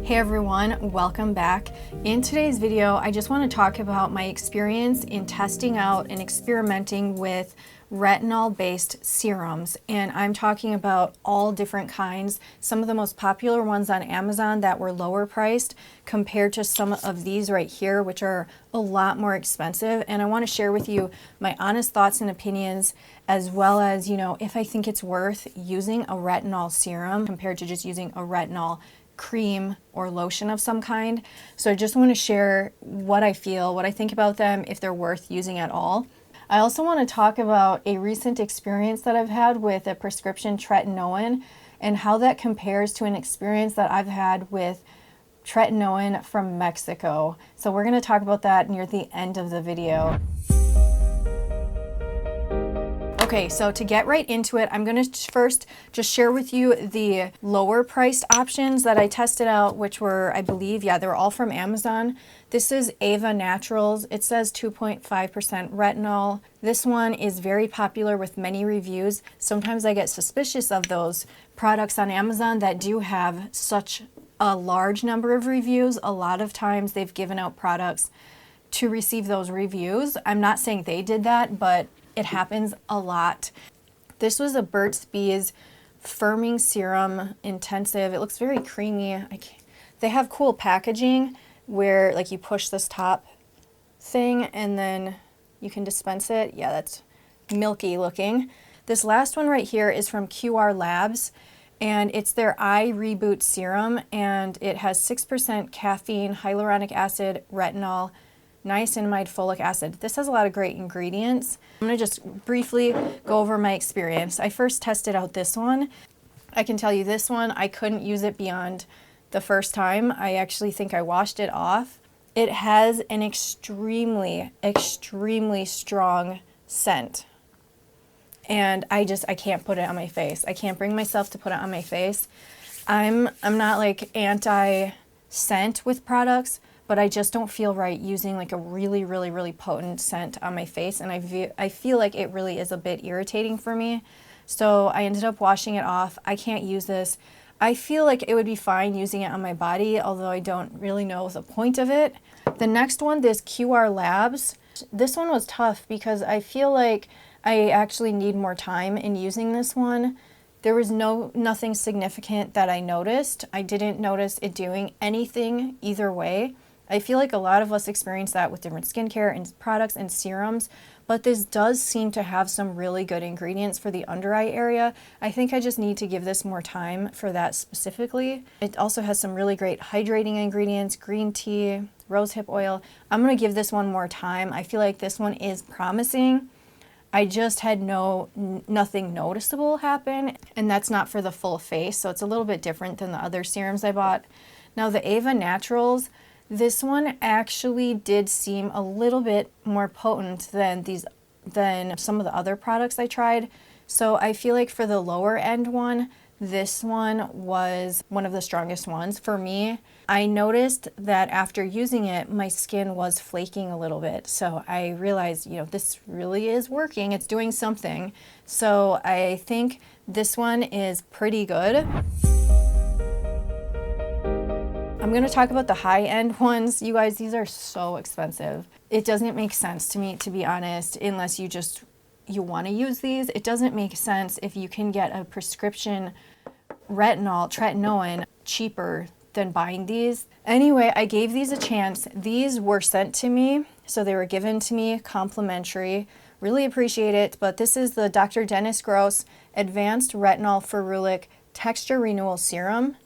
Hey everyone, welcome back. In today's video, I just want to talk about my experience in testing out and experimenting with retinol-based serums. And I'm talking about all different kinds. Some of the most popular ones on Amazon that were lower priced compared to some of these right here, which are a lot more expensive. And I want to share with you my honest thoughts and opinions, as well as, if I think it's worth using a retinol serum compared to just using a retinol cream or lotion of some kind. So I just want to share what I feel, what I think about them, if they're worth using at all. I also want to talk about a recent experience that I've had with a prescription tretinoin and how that compares to an experience that I've had with tretinoin from Mexico. So we're going to talk about that near the end of the video. Okay, so to get right into it, I'm going to first just share with you the lower priced options that I tested out, which were, I believe, they were all from Amazon. This is Ava Naturals. It says 2.5% retinol. This one is very popular with many reviews. Sometimes I get suspicious of those products on Amazon that do have such a large number of reviews. A lot of times they've given out products to receive those reviews. I'm not saying they did that, but it happens a lot. This was a Burt's Bees Firming Serum Intensive. It looks very creamy. They have cool packaging where like you push this top thing and then you can dispense it. Yeah, that's milky looking. This last one right here is from QR Labs, and it's their eye Reboot serum, and it has 6% caffeine, hyaluronic acid, retinol, niacinamide, folic acid. This has a lot of great ingredients. I'm going to just briefly go over my experience. I first tested out this one. I can tell you this one, I couldn't use it beyond the first time. I actually think I washed it off. It has an extremely, extremely strong scent. And I can't put it on my face. I can't bring myself to put it on my face. I'm not like anti-scent with products, but I just don't feel right using like a really, really, really potent scent on my face. And I feel like it really is a bit irritating for me. So I ended up washing it off. I can't use this. I feel like it would be fine using it on my body, although I don't really know the point of it. The next one, this QR Labs. This one was tough because I feel like I actually need more time in using this one. There was nothing significant that I noticed. I didn't notice it doing anything either way. I feel like a lot of us experience that with different skincare and products and serums, but this does seem to have some really good ingredients for the under eye area. I think I just need to give this more time for that specifically. It also has some really great hydrating ingredients, green tea, rosehip oil. I'm going to give this one more time. I feel like this one is promising. I just had nothing noticeable happen, and that's not for the full face, so it's a little bit different than the other serums I bought. Now the Ava Naturals, this one actually did seem a little bit more potent than some of the other products I tried. So I feel like for the lower end one, this one was one of the strongest ones for me. I noticed that after using it, my skin was flaking a little bit. So I realized, this really is working. It's doing something. So I think this one is pretty good. I'm going to talk about the high-end ones. You guys, these are so expensive. It doesn't make sense to me, to be honest, unless you want to use these. It doesn't make sense if you can get a prescription tretinoin cheaper than buying these. Anyway, I gave these a chance. These were sent to me, so they were given to me complimentary. Really appreciate it, but this is the Dr. Dennis Gross Advanced Retinol+Ferulic Texture Renewal Serum.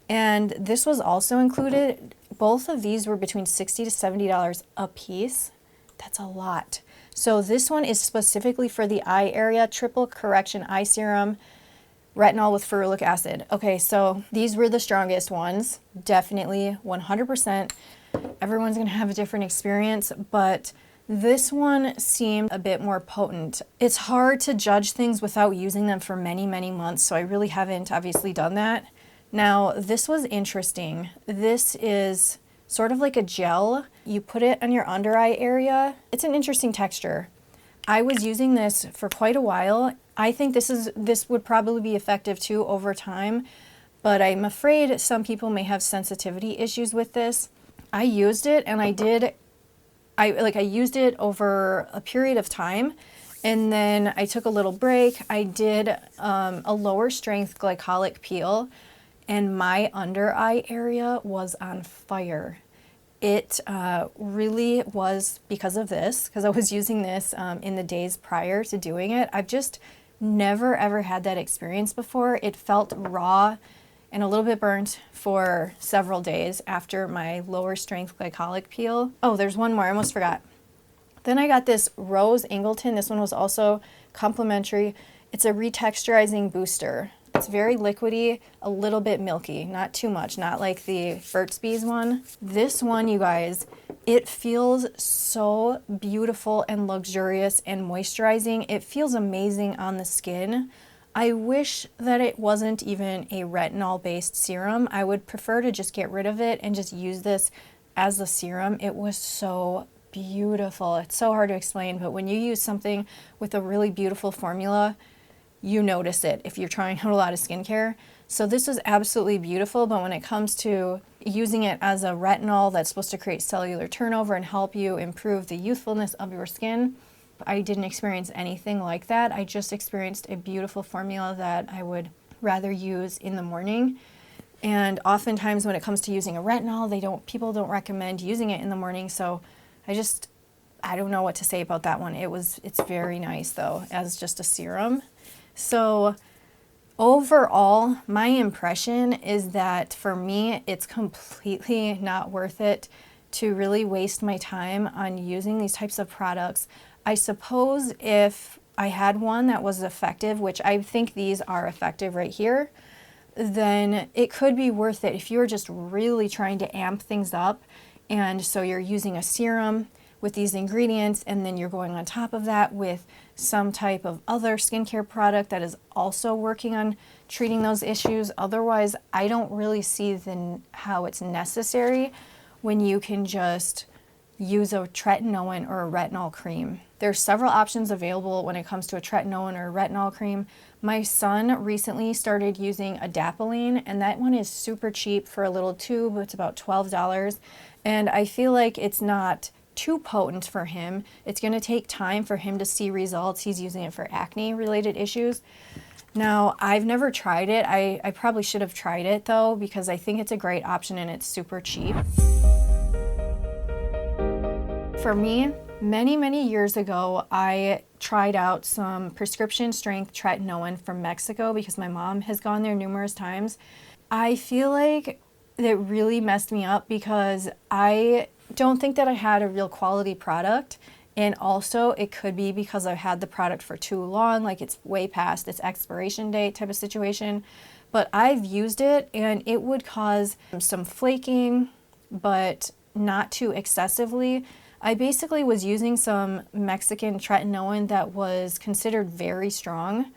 And this was also included. Both of these were between $60 to $70 a piece. That's a lot. So this one is specifically for the eye area, triple correction eye serum, retinol with ferulic acid. Okay, so these were the strongest ones, definitely 100%. Everyone's gonna have a different experience, but this one seemed a bit more potent. It's hard to judge things without using them for many, many months, so I really haven't obviously done that. Now, this was interesting. This is sort of like a gel. You put it on your under eye area. It's an interesting texture. I was using this for quite a while. I think this would probably be effective too over time, but I'm afraid some people may have sensitivity issues with this. I used it and I used it over a period of time, and then I took a little break. I did a lower strength glycolic peel, and my under eye area was on fire. It really was because of this, because I was using this in the days prior to doing it. I've just never ever had that experience before. It felt raw and a little bit burnt for several days after my lower strength glycolic peel. Oh, there's one more, I almost forgot. Then I got this Rose Ingleton. This one was also complimentary. It's a retexturizing booster. It's very liquidy, a little bit milky, not too much, not like the Burt's Bees one. This one, you guys, it feels so beautiful and luxurious and moisturizing. It feels amazing on the skin. I wish that it wasn't even a retinol-based serum. I would prefer to just get rid of it and just use this as a serum. It was so beautiful. It's so hard to explain, but when you use something with a really beautiful formula, you notice it if you're trying out a lot of skincare. So this is absolutely beautiful, but when it comes to using it as a retinol that's supposed to create cellular turnover and help you improve the youthfulness of your skin, I didn't experience anything like that. I just experienced a beautiful formula that I would rather use in the morning. And oftentimes when it comes to using a retinol, people don't recommend using it in the morning. So I don't know what to say about that one. It's very nice though, as just a serum. So overall, my impression is that for me, it's completely not worth it to really waste my time on using these types of products. I suppose if I had one that was effective, which I think these are effective right here, then it could be worth it if you're just really trying to amp things up. And so you're using a serum with these ingredients, and then you're going on top of that with some type of other skincare product that is also working on treating those issues. Otherwise, I don't really see how it's necessary when you can just use a tretinoin or a retinol cream. There's several options available when it comes to a tretinoin or a retinol cream. My son recently started using Adapalene, and that one is super cheap for a little tube. It's about $12, and I feel like it's not too potent for him. It's going to take time for him to see results. He's using it for acne related issues. Now, I've never tried it. I probably should have tried it though, because I think it's a great option and it's super cheap. For me, many years ago, I tried out some prescription strength tretinoin from Mexico because my mom has gone there numerous times. I feel like it really messed me up because I don't think that I had a real quality product, and also it could be because I've had the product for too long, like it's way past its expiration date type of situation. But I've used it and it would cause some flaking, but not too excessively. I basically was using some Mexican Tretinoin that was considered very strong,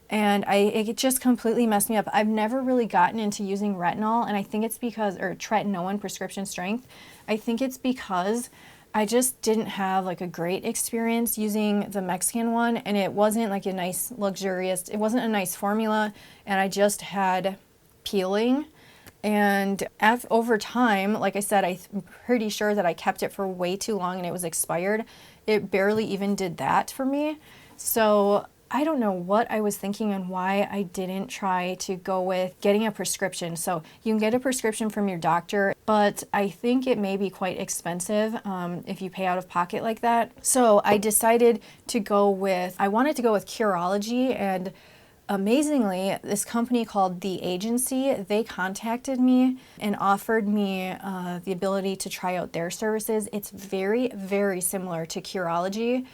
and it just completely messed me up. I've never really gotten into using retinol, and I think it's because, or tretinoin prescription strength, I think it's because I just didn't have like a great experience using the Mexican one, and it wasn't like a nice luxurious, it wasn't a nice formula, and I just had peeling. And over time, like I said, I'm pretty sure that I kept it for way too long and it was expired. It barely even did that for me. So I don't know what I was thinking and why I didn't try to go with getting a prescription. So you can get a prescription from your doctor, but I think it may be quite expensive if you pay out of pocket like that. So I decided to I wanted to go with Curology, and amazingly, this company called The Agency, they contacted me and offered me the ability to try out their services. It's very similar to Curology,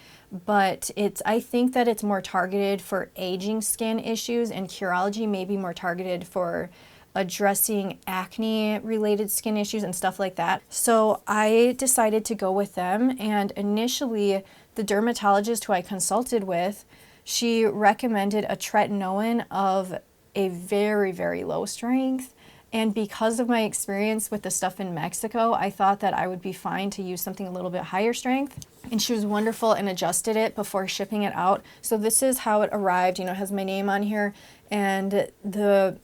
but I think that it's more targeted for aging skin issues, and Curology may be more targeted for addressing acne-related skin issues and stuff like that. So I decided to go with them, and initially, the dermatologist who I consulted with, she recommended a tretinoin of a very low strength. And because of my experience with the stuff in Mexico, I thought that I would be fine to use something a little bit higher strength. And she was wonderful and adjusted it before shipping it out. So this is how it arrived. You know, it has my name on here. And the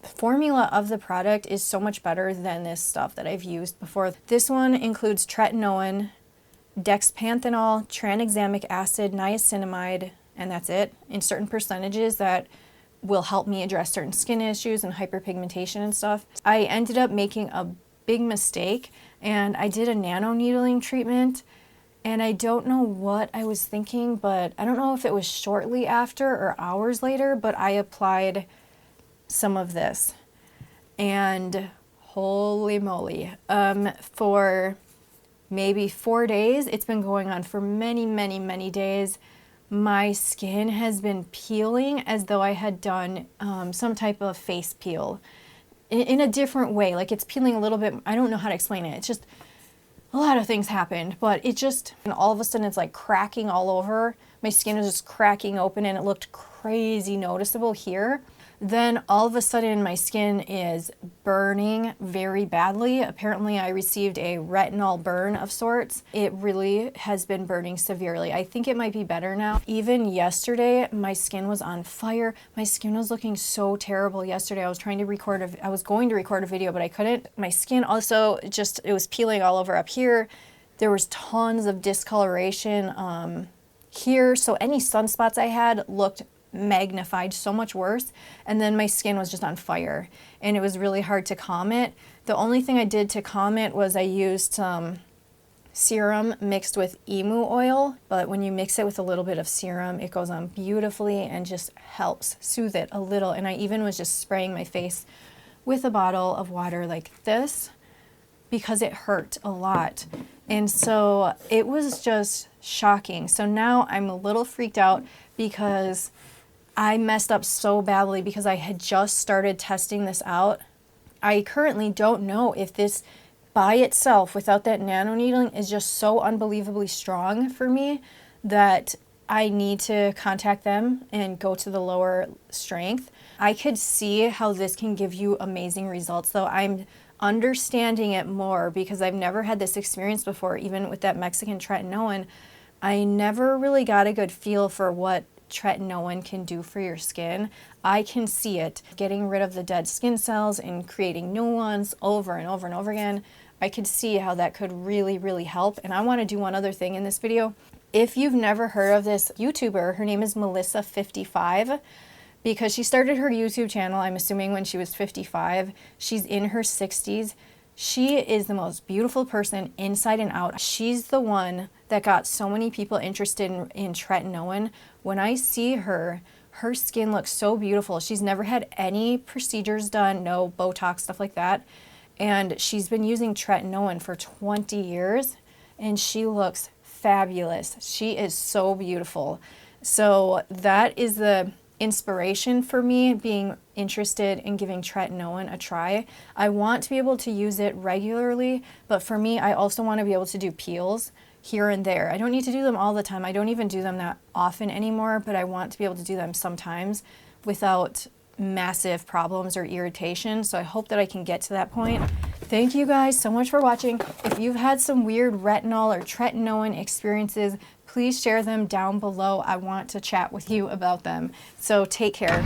formula of the product is so much better than this stuff that I've used before. This one includes tretinoin, dexpanthenol, tranexamic acid, niacinamide, and that's it, in certain percentages that will help me address certain skin issues and hyperpigmentation and stuff. I ended up making a big mistake, and I did a nano needling treatment, and I don't know what I was thinking, but I don't know if it was shortly after or hours later, but I applied some of this, and holy moly, for maybe 4 days, it's been going on for many days, my skin has been peeling as though I had done some type of face peel in a different way. Like, it's peeling a little bit, I don't know how to explain it. It's just, a lot of things happened, but it just, and all of a sudden it's like cracking all over. My skin is just cracking open, and it looked crazy noticeable here. Then all of a sudden my skin is burning very badly. Apparently I received a retinol burn of sorts. It really has been burning severely. I think it might be better now. Even yesterday, my skin was on fire. My skin was looking so terrible yesterday. I was going to record a video, but I couldn't. My skin also just, it was peeling all over up here. There was tons of discoloration here. So any sunspots I had looked magnified so much worse, and then my skin was just on fire, and it was really hard to calm it. The only thing I did to calm it was I used some serum mixed with emu oil, but when you mix it with a little bit of serum, it goes on beautifully and just helps soothe it a little. And I even was just spraying my face with a bottle of water like this because it hurt a lot. And so it was just shocking. So now I'm a little freaked out because I messed up so badly because I had just started testing this out. I currently don't know if this by itself, without that nano needling, is just so unbelievably strong for me that I need to contact them and go to the lower strength. I could see how this can give you amazing results, though. I'm understanding it more because I've never had this experience before. Even with that Mexican Tretinoin, I never really got a good feel for what tretinoin can do for your skin. I can see it getting rid of the dead skin cells and creating new ones over and over and over again. I could see how that could really help. And I want to do one other thing in this video. If you've never heard of this YouTuber, her name is Melissa55, because she started her YouTube channel, I'm assuming, when she was 55. She's in her 60s. She is the most beautiful person inside and out. She's the one that got so many people interested in tretinoin. When I see her, her skin looks so beautiful. She's never had any procedures done, no Botox, stuff like that. And she's been using tretinoin for 20 years, and she looks fabulous. She is so beautiful. So that is the inspiration for me being interested in giving tretinoin a try. I want to be able to use it regularly, but for me, I also want to be able to do peels here and there. I don't need to do them all the time. I don't even do them that often anymore, but I want to be able to do them sometimes without massive problems or irritation. So I hope that I can get to that point. Thank you guys so much for watching. If you've had some weird retinol or tretinoin experiences, please share them down below. I want to chat with you about them. So take care.